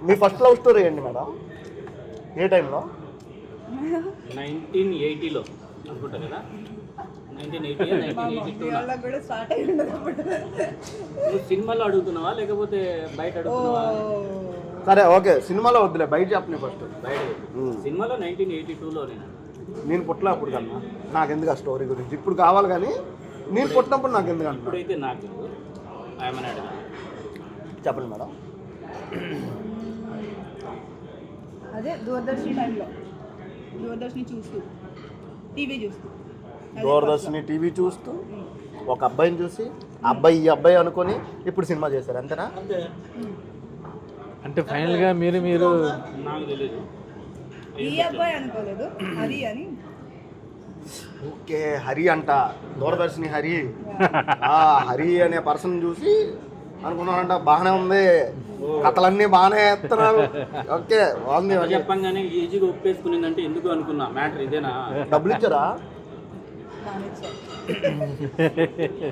మీ first love story ఏంటి madam? ఏ టైంలో? 1980లో అనుకుంటా కదా, 1982 నువ్వు సినిమాలో అడుగుతున్నావా లేకపోతే బయట అడుగుతున్నావా? సరే ఓకే, సినిమాలో వద్దులే, బయట చెప్పని ఫస్ట్. బయట సినిమాలో 1982లో నేను పుట్టలే అప్పుడు కన్నా, నాకెందుకు ఆ స్టోరీ గురించి ఇప్పుడు కావాలి, కానీ నేను పుట్టినప్పుడు నాకు ఎందుకు అన్న. ఇప్పుడైతే నాకు ఏమని అడగా చెప్పండి మేడం. అదే దూరదర్శన్ టైంలో దూరదర్శన్ చూస్తూ టీవీ చూస్తూ దూరదర్శన్ టీవీ చూస్తూ ఒక అబ్బాయిని చూసి అబ్బాయి ఈ అబ్బాయి అనుకొని ఇప్పుడు సినిమా చేశారు, అంతేనా? అంటే ఫైనల్గా మీరు నాకు తెలియదు. ఈ అబ్బాయి అనుకోలేదు, హరి అని. ఓకే, హరి అంట, దూరదర్శని హరి. హరి అనే పర్సన్ చూసి అనుకున్నానంట, బాగానే ఉంది, కథలన్నీ బాగానే ఎత్తున్నారు. ఓకే, బాగుంది. చెప్పంగానే ఈజీగా ఒప్పేసుకునిందంటే ఎందుకు అనుకున్నా, మ్యాటర్ ఇదేనా? డబ్బులు ఇచ్చారా? బాగా